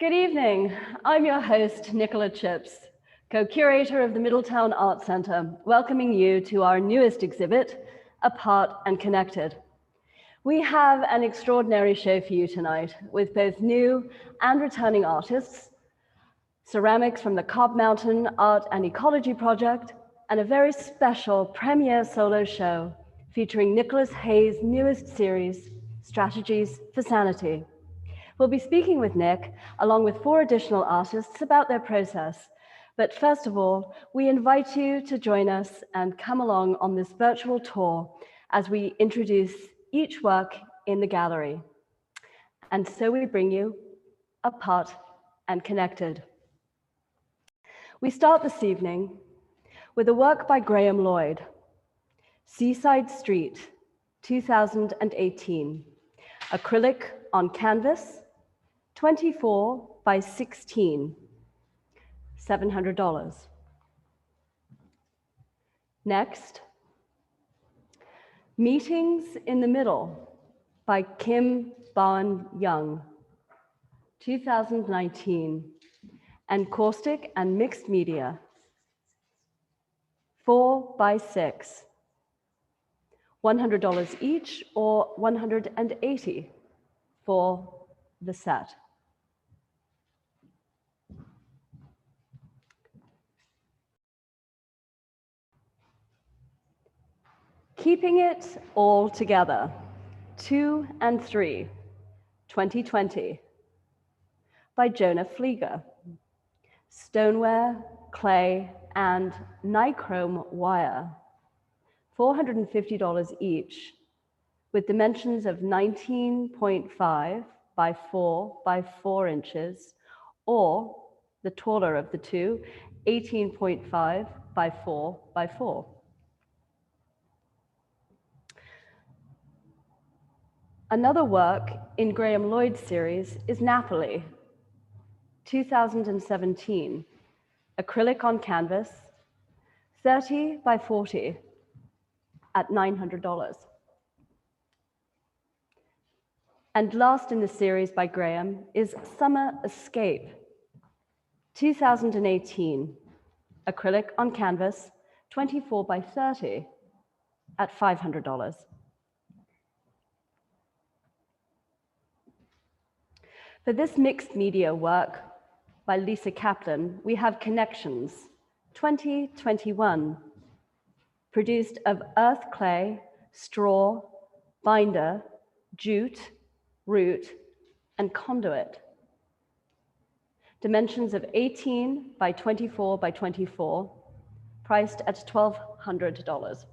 Good evening. I'm your host, Nicola Chips, co-curator of the Middletown Art Center, welcoming you to our newest exhibit, Apart and Connected. We have an extraordinary show for you tonight with both new and returning artists, ceramics from the Cobb Mountain Art and Ecology Project, and a very special premiere solo show featuring Nicholas Hayes' newest series, Strategies for Sanity. We'll be speaking with Nick, along with 4 additional artists, about their process. But first of all, we invite you to join us and come along on this virtual tour as we introduce each work in the gallery. And so we bring you Apart and Connected. We start this evening with a work by Graham Lloyd, Seaside Street, 2018, acrylic on canvas, 24 by 16, $700. Next, Meetings in the Middle by Kim Bowen Young, 2019, and caustic and mixed media, 4 by 6, $100 each or 180 for the set. Keeping It All Together, 2 and 3, 2020, by Jonah Flieger. Stoneware, clay, and nichrome wire, $450 each, with dimensions of 19.5 by 4 by 4 inches, or the taller of the two, 18.5 by 4 by 4. Another work in Graham Lloyd's series is Napoli, 2017, acrylic on canvas, 30 by 40 at $900. And last in the series by Graham is Summer Escape, 2018, acrylic on canvas, 24 by 30 at $500. For this mixed media work by Lisa Kaplan, we have Connections, 2021, produced of earth clay, straw, binder, jute, root, and conduit. Dimensions of 18 by 24 by 24, priced at $1,200.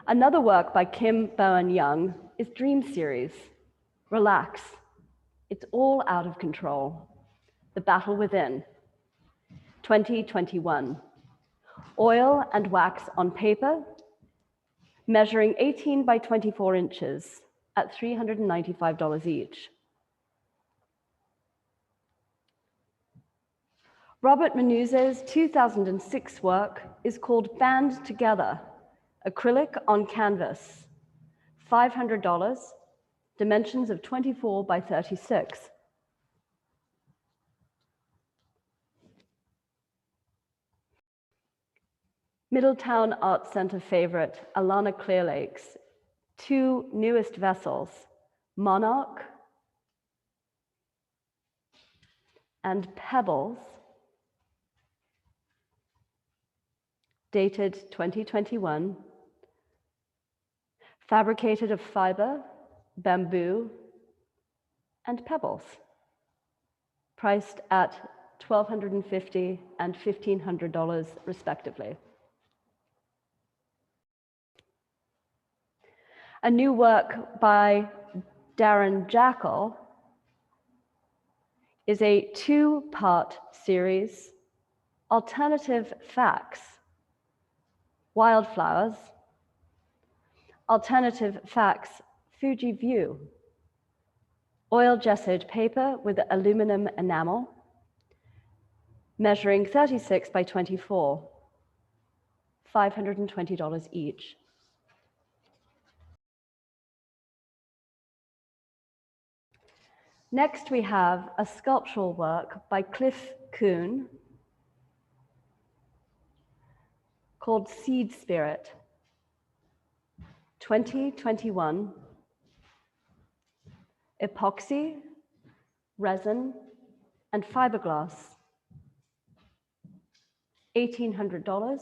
Another work by Kim Bowen Young is Dream Series, Relax, It's All Out of Control, The Battle Within, 2021. Oil and wax on paper, measuring 18 by 24 inches at $395 each. Robert Manuzzo's 2006 work is called Band Together, acrylic on canvas, $500, dimensions of 24 by 36. Middletown Art Center favorite, Alana Clearlake's 2 newest vessels, Monarch and Pebbles, dated 2021, fabricated of fiber, bamboo, and pebbles, priced at $1,250 and $1,500 respectively. A new work by Darren Jackal is a 2-part series, Alternative Facts, Wildflowers, Alternative Facts, Fuji View, oil gessoed paper with aluminum enamel, measuring 36 by 24, $520 each. Next, we have a sculptural work by Cliff Kuhn called Seed Spirit, 2021, epoxy, resin, and fiberglass, $1,800,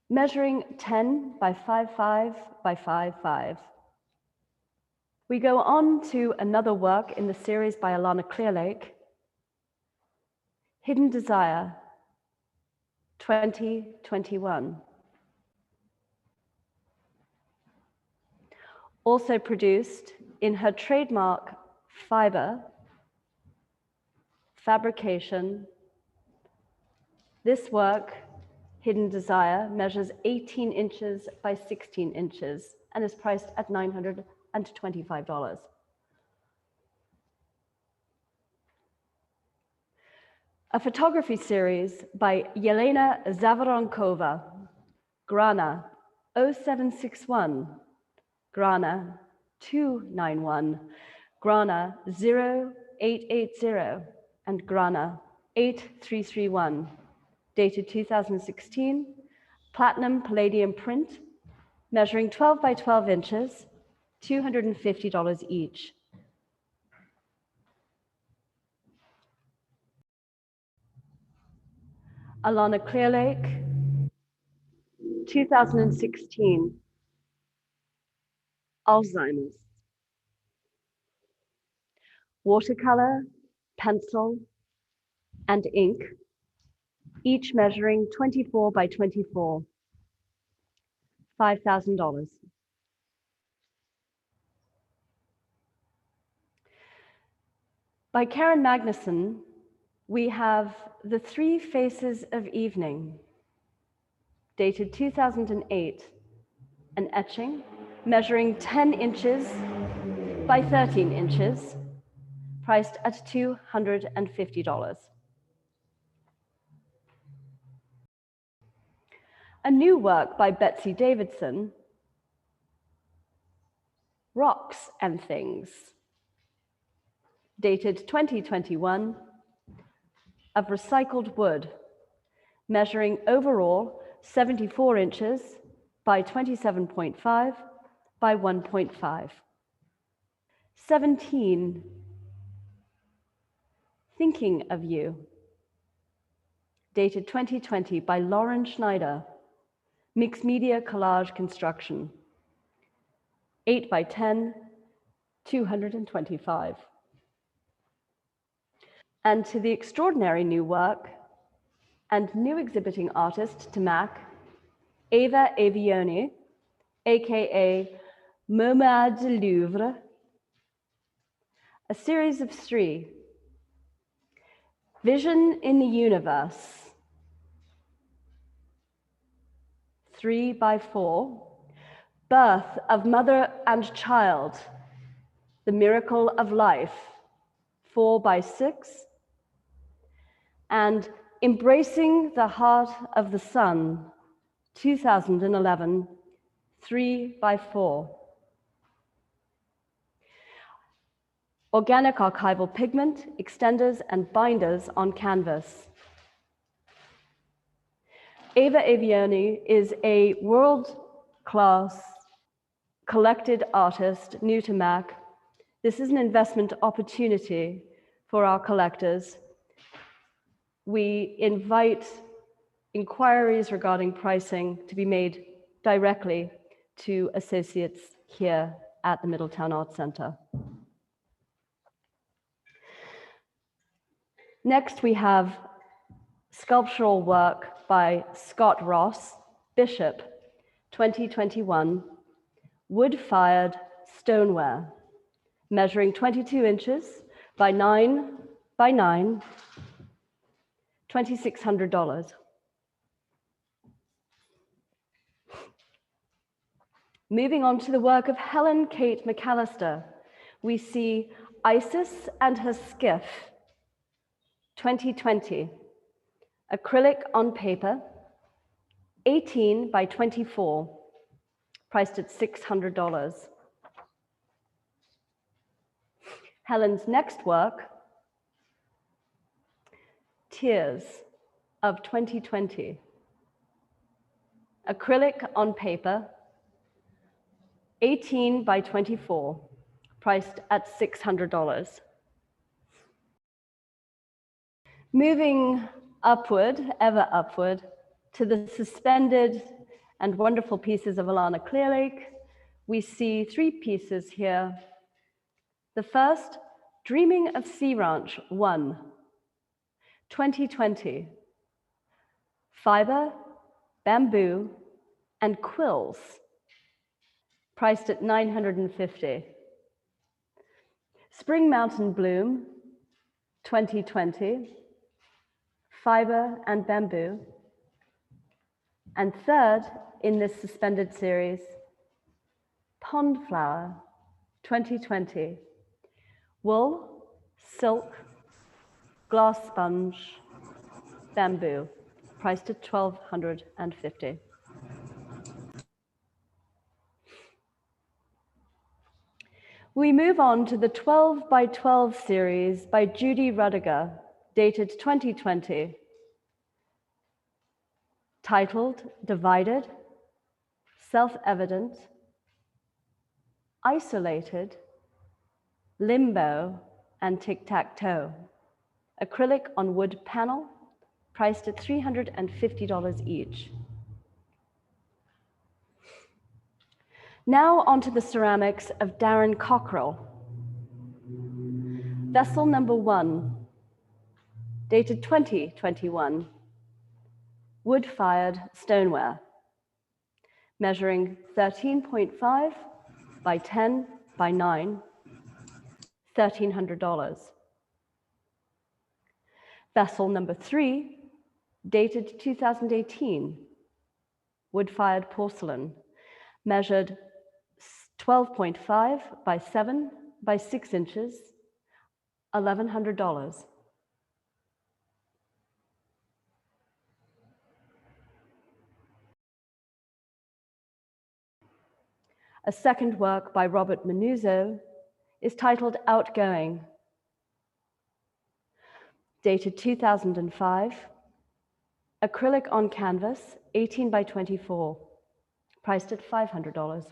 measuring 10 by 5.5 by 5.5. We go on to another work in the series by Alana Clearlake, Hidden Desire, 2021. Also produced in her trademark fiber fabrication. This work, Hidden Desire, measures 18 inches by 16 inches and is priced at $925. A photography series by Yelena Zavorankova, Grana 0761, Grana 291, Grana 0880, and Grana 8331, dated 2016, platinum palladium print, measuring 12 by 12 inches, $250 each. Alana Clearlake, 2016, Alzheimer's. Watercolor, pencil, and ink, each measuring 24 by 24, $5,000. By Karen Magnuson, we have The Three Faces of Evening, dated 2008, an etching measuring 10 inches by 13 inches, priced at $250. A new work by Betsy Davidson, Rocks and Things, dated 2021, of recycled wood, measuring overall 74 inches by 27.5 by 1.5. 17, Thinking of You, dated 2020 by Lauren Schneider, mixed media collage construction, 8 by 10, 225. And to the extraordinary new work and new exhibiting artist to MAC, Eva Avioni, aka Momad de Louvre, a series of 3, Vision in the Universe, 3 by 4, Birth of Mother and Child, The Miracle of Life, 4 by 6, and Embracing the Heart of the Sun, 2011, 3 by 4. Organic archival pigment, extenders, and binders on canvas. Eva Avioni is a world-class collected artist new to MAC. This is an investment opportunity for our collectors. We invite inquiries regarding pricing to be made directly to associates here at the Middletown Art Center. Next, we have sculptural work by Scott Ross, Bishop, 2021, wood-fired stoneware, measuring 22 inches by 9 by 9, $2,600. Moving on to the work of Helen Kate McAllister, we see Isis and Her Skiff, 2020, acrylic on paper, 18 by 24, priced at $600. Helen's next work, Tears of 2020. Acrylic on paper, 18 by 24, priced at $600. Moving upward, ever upward, to the suspended and wonderful pieces of Alana Clearlake, we see 3 pieces here. The first, Dreaming of Sea Ranch 1, 2020. Fiber, bamboo, and quills, priced at $950. Spring Mountain Bloom, 2020. Fiber and bamboo. And third, in this suspended series, Pond Flower, 2020. Wool, silk, glass sponge, bamboo, priced at $1,250. We move on to the 12 by 12 series by Judy Rudiger, dated 2020, titled Divided, Self-Evident, Isolated, Limbo, and Tic-Tac-Toe. Acrylic on wood panel, priced at $350 each. Now onto the ceramics of Darren Cockrell. Vessel number 1, dated 2021, wood-fired stoneware, measuring 13.5 by 10 by 9, $1,300. Vessel number 3, dated 2018, wood-fired porcelain, measured 12.5 by 7 by 6 inches, $1,100. A second work by Robert Manuzzo is titled Outgoing, dated 2005, acrylic on canvas, 18 by 24, priced at $500.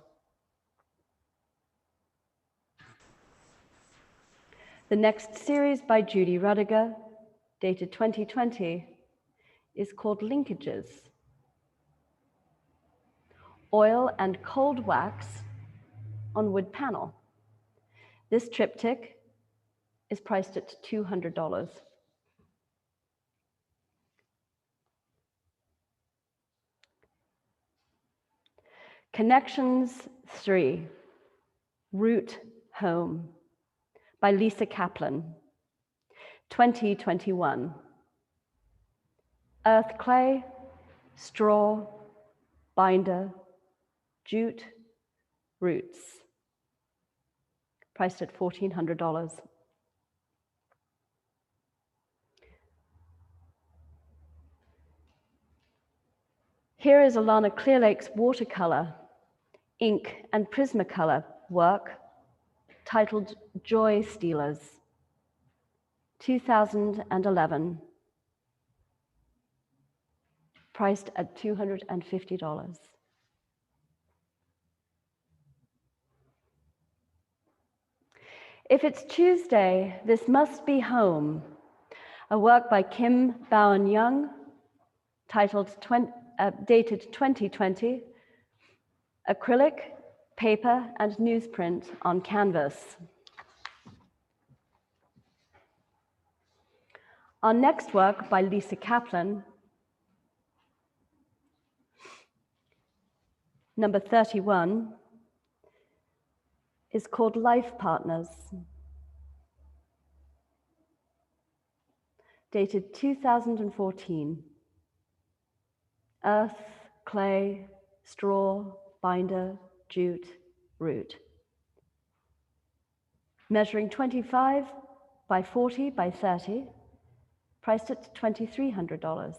The next series by Judy Rudiger, dated 2020, is called Linkages. Oil and cold wax on wood panel. This triptych is priced at $200. Connections 3, Root Home, by Lisa Kaplan, 2021. Earth clay, straw, binder, jute, roots, priced at $1,400. Here is Alana Clearlake's watercolor, ink and Prismacolor work titled Joy Stealers, 2011, priced at $250. If it's Tuesday, this must be home, a work by Kim Bowen-Young, titled dated 2020, acrylic, paper, and newsprint on canvas. Our next work by Lisa Kaplan, number 31, is called Life Partners, dated 2014. Earth, clay, straw, binder, jute, root. Measuring 25 by 40 by 30, priced at $2,300.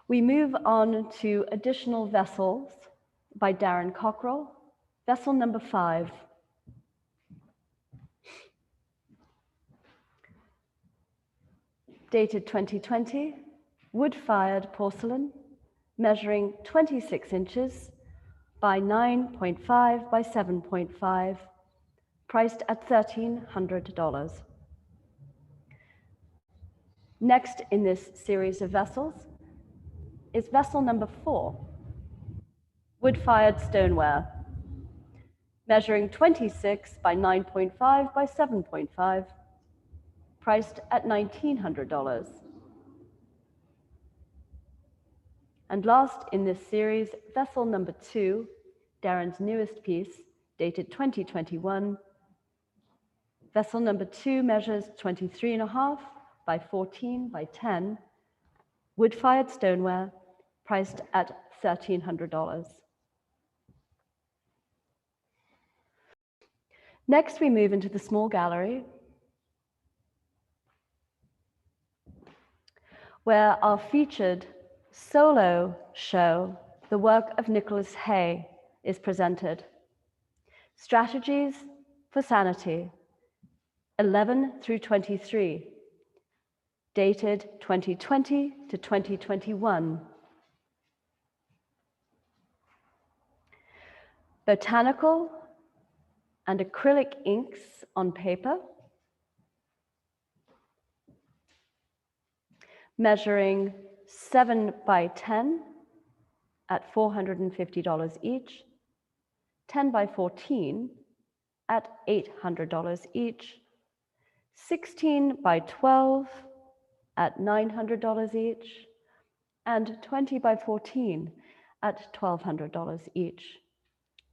We move on to additional vessels by Darren Cockrell. Vessel number 5, dated 2020, wood-fired porcelain, measuring 26 inches by 9.5 by 7.5, priced at $1,300. Next in this series of vessels is vessel number 4, wood-fired stoneware, measuring 26 by 9.5 by 7.5, priced at $1,900. And last in this series, vessel number 2, Darren's newest piece, dated 2021. Vessel number 2 measures 23.5 by 14 by 10, wood-fired stoneware, priced at $1,300. Next, we move into the small gallery, where our featured solo show, The Work of Nicholas Hay, is presented. Strategies for Sanity, 11 through 23, dated 2020 to 2021. Botanical and acrylic inks on paper, measuring 7 by 10 at $450 each, 10 by 14 at $800 each, 16 by 12 at $900 each, and 20 by 14 at $1,200 each.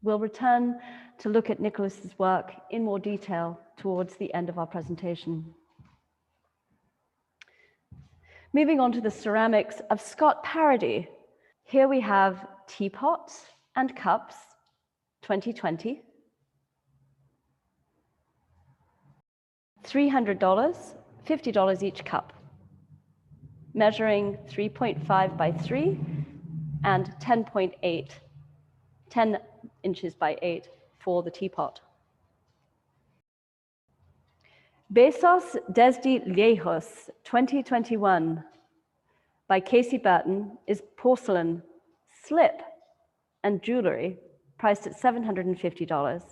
We'll return to look at Nicholas's work in more detail towards the end of our presentation. Moving on to the ceramics of Scott Parody. Here we have teapots and cups, 2020. $300, $50 each cup, measuring 3.5 by 3 and 10.8, 10 inches by 8 for the teapot. Besos desde Lejos, 2021, by Casey Burton, is porcelain, slip, and jewelry, priced at $750.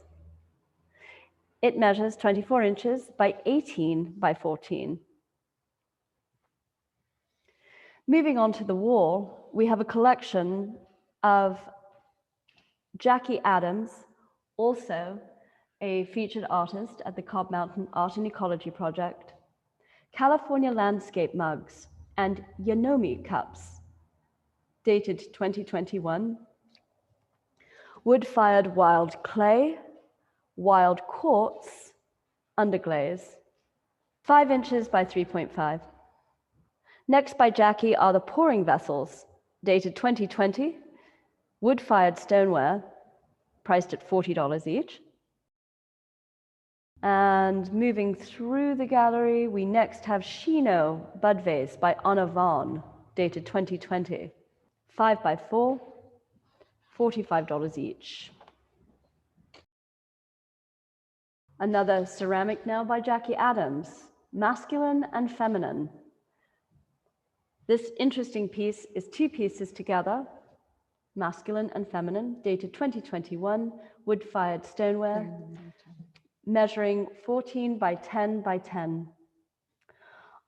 It measures 24 inches by 18 by 14. Moving on to the wall, we have a collection of Jackie Adams, also a featured artist at the Cobb Mountain Art and Ecology Project, California landscape mugs, and Yanomi cups, dated 2021, wood-fired wild clay, wild quartz, underglaze, 5 inches by 3.5. Next by Jackie are the pouring vessels, dated 2020, wood-fired stoneware, priced at $40 each. And moving through the gallery, we next have Chino bud vase by Anna Vaughn, dated 2020, 5 by 4, $45 each. Another ceramic now by Jackie Adams, Masculine and Feminine. This interesting piece is 2 pieces together, Masculine and Feminine, dated 2021, wood-fired stoneware, measuring 14 by 10 by 10.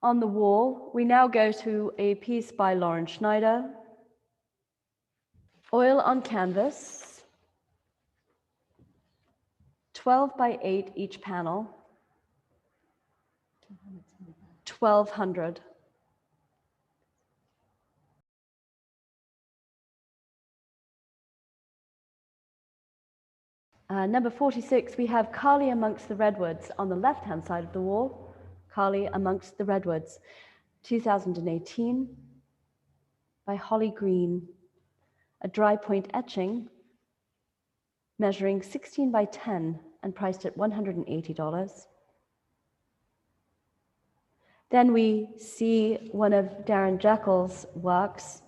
On the wall, we now go to a piece by Lauren Schneider, oil on canvas, 12 by 8 each panel, 1,200. Number 46, we have Carly Amongst the Redwoods on the left-hand side of the wall. Carly Amongst the Redwoods, 2018, by Holly Green. A dry point etching, measuring 16 by 10 and priced at $180. Then we see one of Darren Jekyll's works,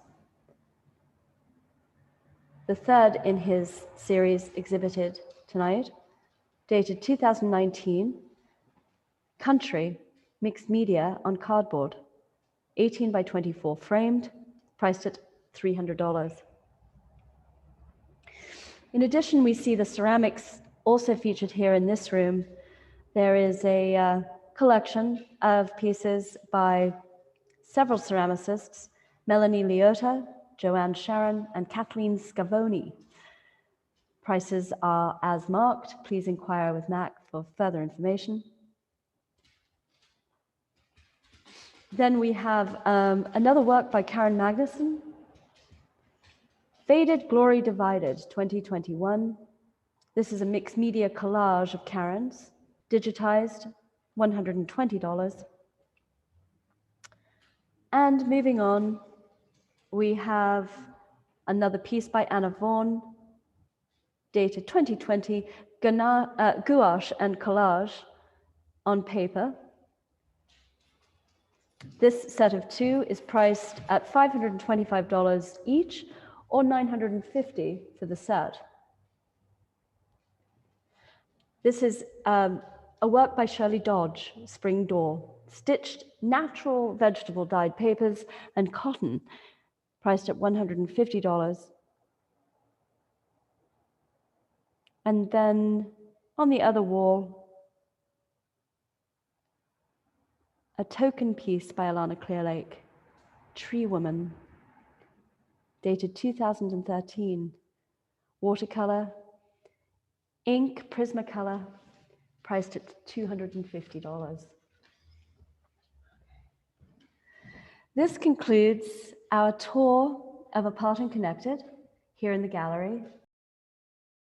the third in his series exhibited tonight, dated 2019, Country, Mixed Media on Cardboard. 18 by 24 framed, priced at $300. In addition, we see the ceramics also featured here in this room. There is a collection of pieces by several ceramicists, Melanie Liotta, Joanne Sharon, and Kathleen Scavone. Prices are as marked. Please inquire with MAC for further information. Then we have another work by Karen Magnuson, Faded Glory Divided, 2021. This is a mixed media collage of Karen's, digitized, $120. And moving on, we have another piece by Anna Vaughan, dated 2020, gouache and collage on paper. This set of two is priced at $525 each, or $950 for the set. This is a work by Shirley Dodge, Spring Door, stitched natural vegetable dyed papers and cotton, priced at $150. And then on the other wall, a token piece by Alana Clearlake, Tree Woman, dated 2013, watercolor, ink, Prismacolor, priced at $250. This concludes our tour of Apart and Connected here in the gallery.